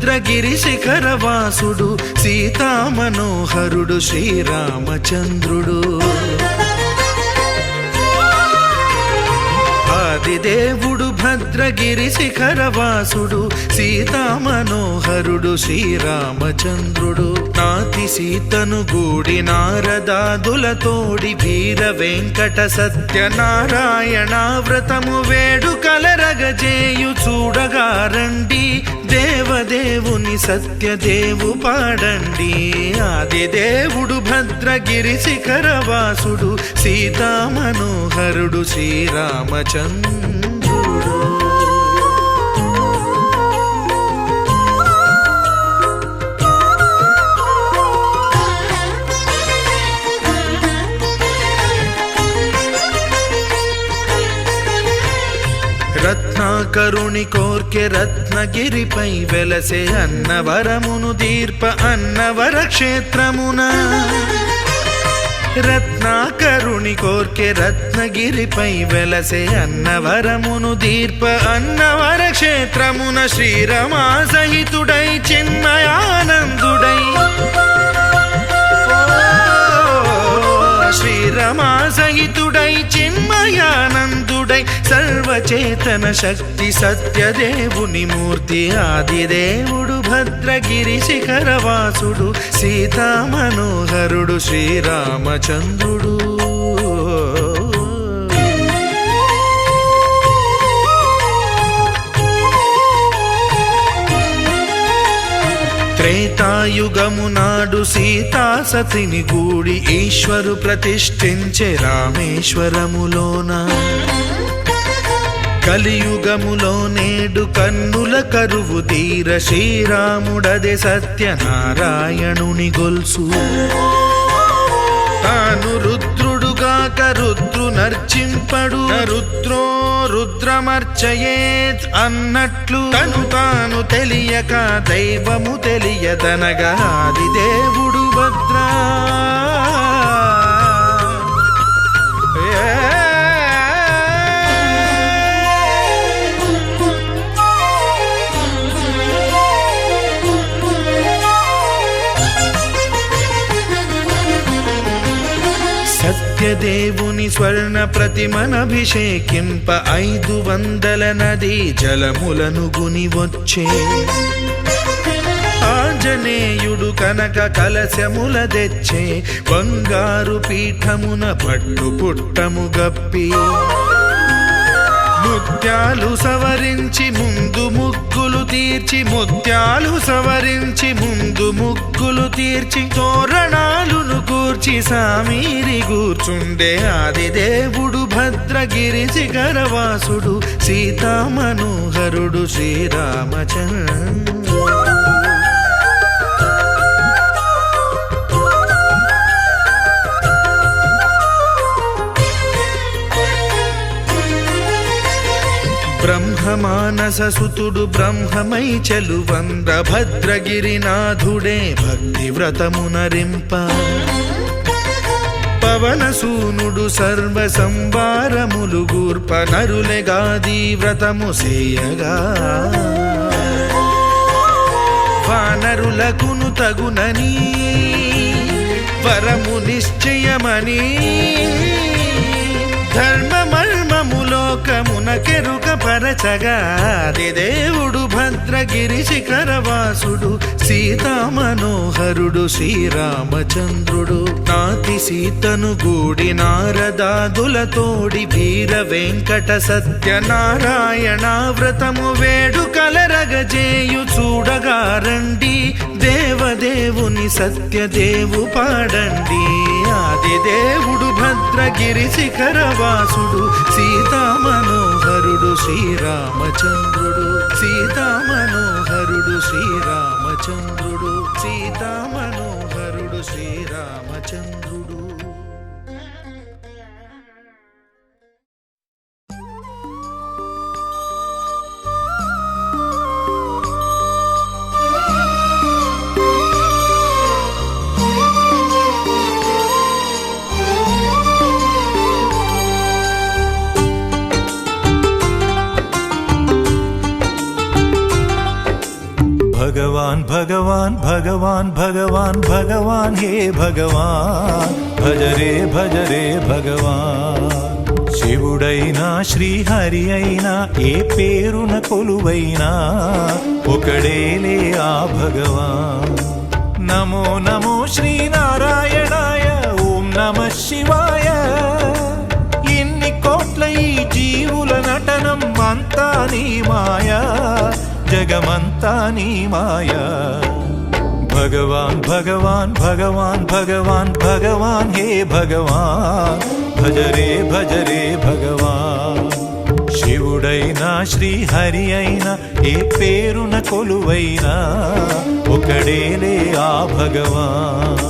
భద్రగిరి శిఖరవాసుడు సీతామనోహరుడు శ్రీరామచంద్రుడు. ఆదిదేవుడు భద్రగిరి శిఖరవాసుడు సీతామనోహరుడు శ్రీరామచంద్రుడు. నాతి సీతను గూడి నారదాదులతోడి వీర వెంకట సత్యనారాయణ వ్రతము వేడుకలరగజేయు చూడగా రండి, దేవదేవుని సత్యదేవు పాడండి. ఆదిదేవుడు భద్రగిరి శిఖరవాసుడు సీతామనోహరుడు శ్రీరామచంద్రుడు. రత్నాకరుని కోర్కె రత్నగిరిపై వెలసే అన్నవరమును దీర్ప అన్నవర క్షేత్రమున. రత్నాకరుని కోర్కె రత్నగిరిపై వెలసే అన్నవరమును దీర్ప అన్నవర క్షేత్రమున. శ్రీరమా సహితుడై చిన్మయానందుడై శ్రీరమా సహితుడై చిన్మయానందుడై సర్వచేతన శక్తి సత్యదేవుని మూర్తి. ఆదిదేవుడు భద్రగిరి శిఖరవాసుడు సీతామనోహరుడు శ్రీరామచంద్రుడు. త్రేతాయుగము నాడు సీతా సతిని గూడి ఈశ్వరు ప్రతిష్ఠించే రామేశ్వరములోన. కలియుగములో నేడు కన్నుల కరువు తీర శ్రీరాముడదే సత్యనారాయణుని గొల్సు. తాను రుద్రుడుగాక రుద్రు నర్చింపడు, రుద్రో రుద్రమర్చయేత్ అన్నట్లు తను తాను తెలియక దైవము తెలియదనగా ఆదిదేవుడు భద్రా. సత్యదేవుని స్వర్ణ ప్రతిమనభిషేకింప 500 నదీ జలములను గుని వచ్చే. ఆంజనేయుడు కనక కలశముల తెచ్చే, బంగారు పీఠమున పట్టు పుట్టము గప్పి. ముత్యాలు సవరించి ముందు ముగ్గులు తీర్చి, ముత్యాలు సవరించి ముందు ముగ్గులు తీర్చి, తోరణాలును కూర్చి సామీరి కూర్చుండే. ఆదిదేవుడు భద్రగిరి శిఖరవాసుడు సీతామనోహరుడు శ్రీరామచంద్రుడు. బ్రహ్మమానస సుతుడు బ్రహ్మమై చెలువంద భద్రగిరినాథుడే భక్తి వ్రతమునరింప. పవనసూనుడు సర్వ సంవారములు గూర్ప, నరులెగాది వ్రతము సేయగా. వానరులకును తగునని వరము నిశ్చయమని, ధర్మమర్మములోకమునకెరుక పరచగా ఆదిదేవుడు భద్రగిరి శిఖరవాసుడు సీతామనోహరుడు శ్రీరామచంద్రుడు. నాతి సీతను గూడి నారదాదులతోడి వీర వెంకట సత్యనారాయణ వ్రతము వేడుకలరగజేయు చూడగా రండి, దేవదేవుని సత్యదేవు పాడండి. ఆదిదేవుడు భద్రగిరి శిఖరవాసుడు సీతామనోహరుడు శ్రీరామచంద్రుడు. సీతామనోహరుడు శ్రీరామచంద్రుడు. సీతామనోహరుడు శ్రీరామచంద్రుడు. भगवान भगवान भगवान भगवान भगवान हे भगवान भज रे भगवान శివుడైనా శ్రీహరి అయినా ఏ పేరున కొలువైనా ఒకడేలే ఆ భగవాన్ నమో నమో శ్రీనారాయణాయ ఓం నమః శివాయ ఇన్ని కోట్ల ఈ జీవుల నటనం అంతా నీ మాయా జగమంతా నీ మాయా भगवान भगवान भगवान भगवान भगवान हे भगवान भज रे भगवान శివుడైనా శ్రీహరి అయినా ఏ పేరున కొలువైనా ఒకడేలే ఆ భగవాన్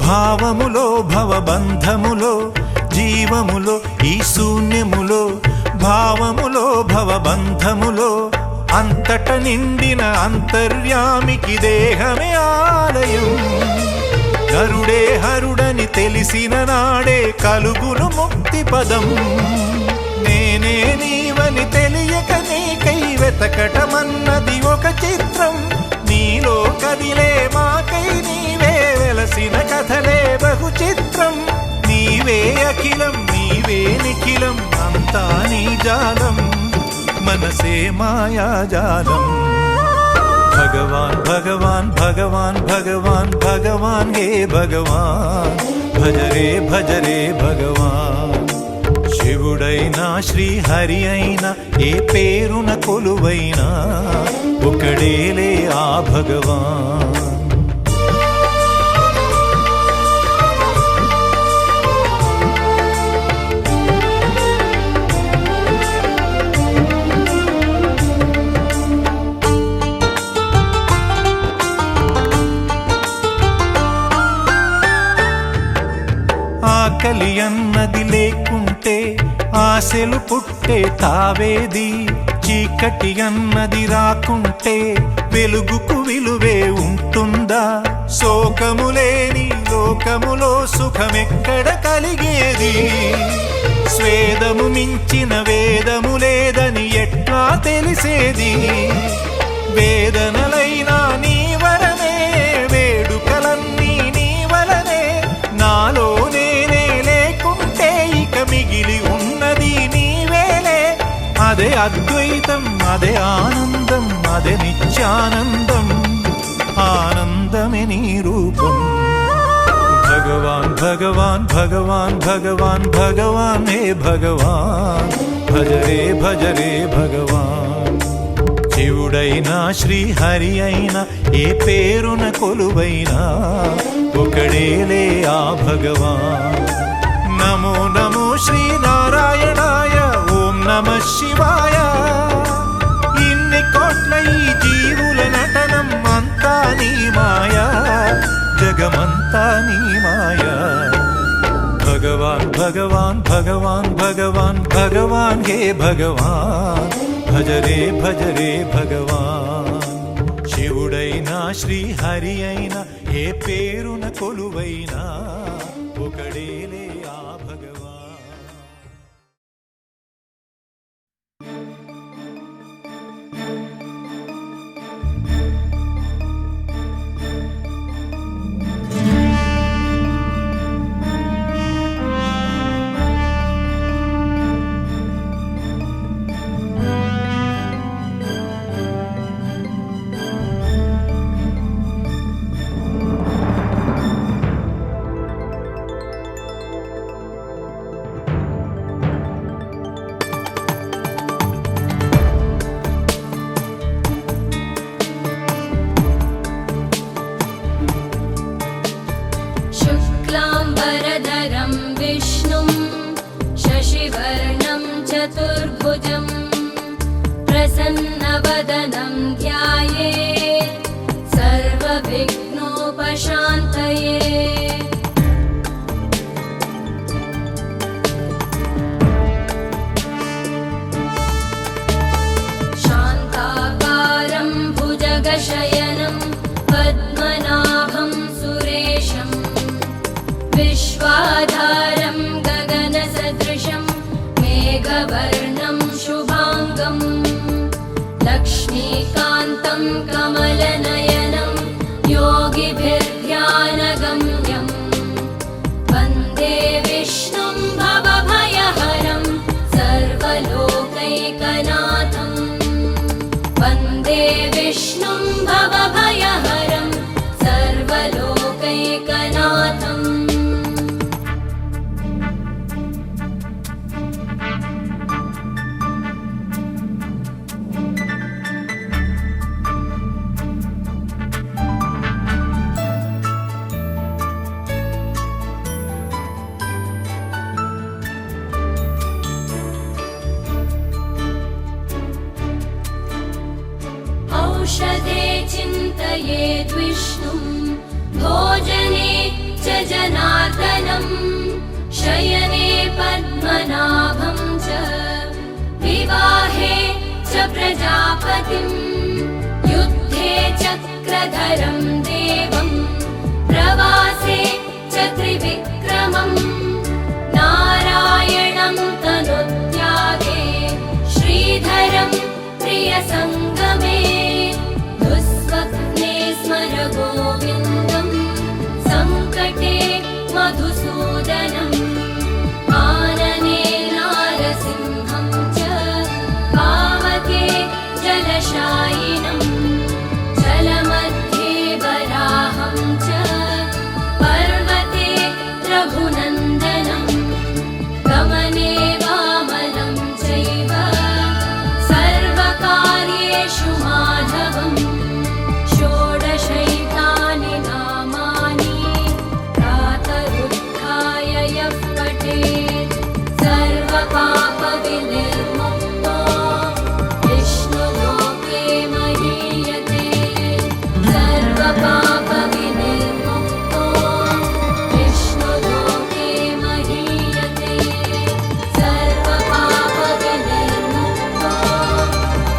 భావములో భవబంధములో జీవములో ఈ శూన్యములో భావములో భవబంధములో అంతట నిండిన అంతర్యామికి దేహమే ఆలయం గరుడే హరుడని తెలిసిన నాడే కలుగును ముక్తి పదం నేనే నీవని తెలియక నీకై వెతకటమన్నది ఒక చిత్రం నీలో కదిలే మాకై నీవే వెలసిన కథలే బహు చిత్రం నీవే అఖిలం నీవే నిఖిలం అంతా నీ జాలం మనసే మాయాజాలం భగవాన్ భగవాన్ భగవాన్ భగవాన్ భగవాన్ హే భగవాన్ భజ రే భగవాన్ శివుడైనా శ్రీహరి అయినా ఏ పేరున కొలువైనా ఒకడేలే ఆ భగవాన్ ఆకలి అన్నది లేకుంటే ఆశలు పుట్టే తావేది చీకటి అన్నది రాకుంటే వెలుగుకు విలువే ఉంటుందా శోకము లేని లోకములో సుఖమెక్కడ కలిగేది స్వేదము మించిన వేదము లేదని ఎట్లా తెలిసేది వేదనలైనా నీ వరనే వేడుకలన్నీ నీ వలనే నాలో నేనే లేకుంటే ఇక మిగిలి ఉన్నది నీవేలే అదే అద్వైతం అదే ఆనందం అదే నిత్యానందం ఆనందమే నీ రూపం భగవాన్ భగవాన్ భగవాన్ భగవాన్ భగవాన్ హే భగవాన్ భజ రే భగవాన్ శివుడైనా శ్రీహరి అయినా ఏ పేరున కొలువైనా ఒకడేలే ఆ భగవాన్ నమో నమో శ్రీనారాయణాయ ఓం నమః శివాయ ఇన్ని కోట్ల ఈ జీవుల నటనం అంతా నీ మాయా జగమంతా నీ మాయా భగవాన్ భగవాన్ భగవాన్ భగవాన్ భగవాన్ హే భగవాన్ భజ రే భగవాన్ శివుడైనా శ్రీహరి అయినా ఏ పేరున కొలువైనా ఒకడేలే ఆ భగవాన్ शान्तं कमलनयनं योगिभिर्ध्यानगम्यं वन्दे विष्णुं भवभयहरं सर्वलोकैकनाथं वन्दे विष्णुं भवभयहरं सर्वलोकैकनाथम् औषधे चिन्तयेद् विष्णुं भोजने च जनार्दनं शयने पद्मनाभं च विवाहे च प्रजापतिं युद्धे चक्रधरं देवं प्रवासे च त्रिविक्रमम् नारायणं तनुत्यागे श्रीधरं प्रियसङ्गमे दुःस्वप्ने स्मर गोविन्दं सङ्कटे मधुसूदनम् आनने नारसिंहं च पावके जलशायिनम् जलमध्ये वराहं च पर्वते रघुनन्दनम् गमने वामनं चैव सर्वकार्येषु माधवम् षोडशैतानि नामानि प्रातरुत्थाय यः पठेत् सर्वपापविनिर्मुक्तो विष्णुलोके महीयते सर्वपापविनिर्मुक्तो विष्णुलोके महीयते सर्वपापविनिर्मुक्तो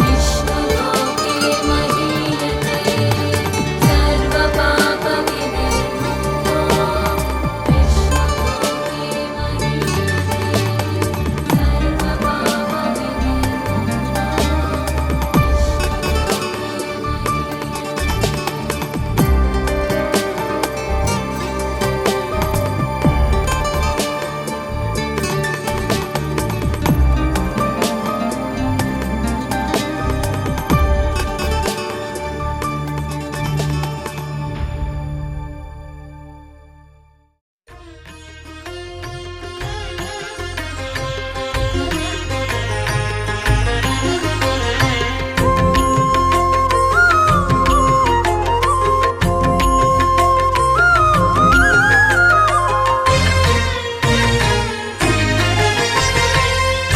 विष्णुलोके महीयते सर्वपापविनिर्मुक्तो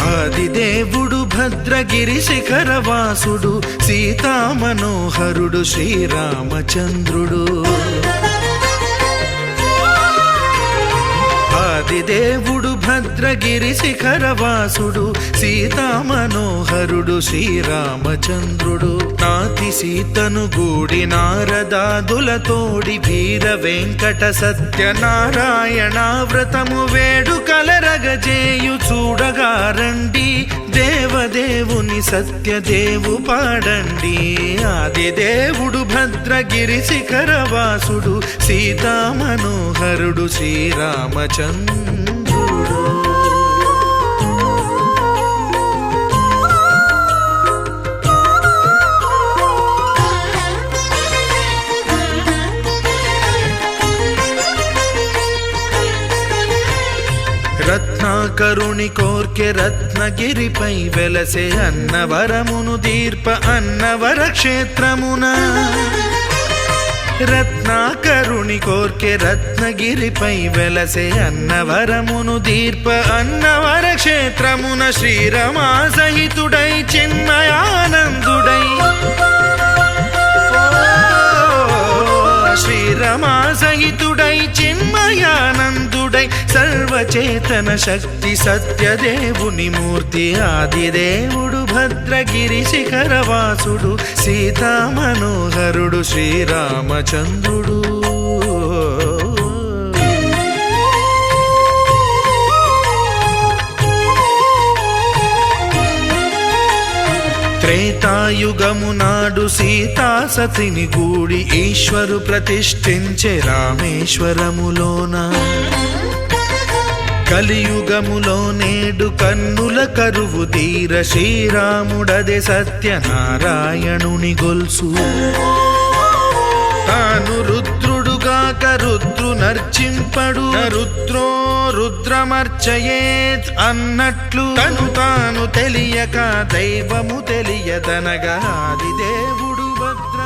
ఆదిదేవుడు భద్రగిరి శిఖరవాసుడు సీతామనోహరుడు శ్రీరామచంద్రుడు ఆదిదేవుడు భద్రగిరి శిఖరవాసుడు సీతామనోహరుడు శ్రీరామచంద్రుడు నాతి సీతను గూడి నారదాదులతోడి వీర వెంకట సత్యనారాయణ వ్రతము వేడుకలరగజేయు చూడగా రండి దేవదేవుని సత్యదేవు పాడండి ఆదిదేవుడు భద్రగిరి శిఖరవాసుడు సీతామనోహరుడు శ్రీరామచంద్రుడు రత్నాకరుని కోర్కె రత్నగిరిపై వెలసే అన్నవరమును దీర్ప అన్నవర క్షేత్రమున రత్నాకరుని కోర్కె రత్నగిరిపై వెలసే అన్నవరమును దీర్ప అన్నవర క్షేత్రమున శ్రీరమా సహితుడై చిన్మయానందుడై శ్రీరమా సహితుడై చిన్మయానందుడై సర్వచేతన శక్తి సత్యదేవుని మూర్తి ఆదిదేవుడు భద్రగిరి శిఖరవాసుడు సీతామనోహరుడు శ్రీరామచంద్రుడు త్రేతాయుగము నాడు సీతా సతిని గూడి ఈశ్వరు ప్రతిష్ఠించే రామేశ్వరములోన కలియుగములో నేడు కన్నుల కరువు తీర శ్రీరాముడదే సత్యనారాయణుని గొల్సు తాను రుద్రుడుగాక రుద్రు నర్చింపడు రుద్రో రుద్రమర్చయేత్ అన్నట్లు తను తాను తెలియక దైవము తెలియదనగా ఆది దేవుడు భద్ర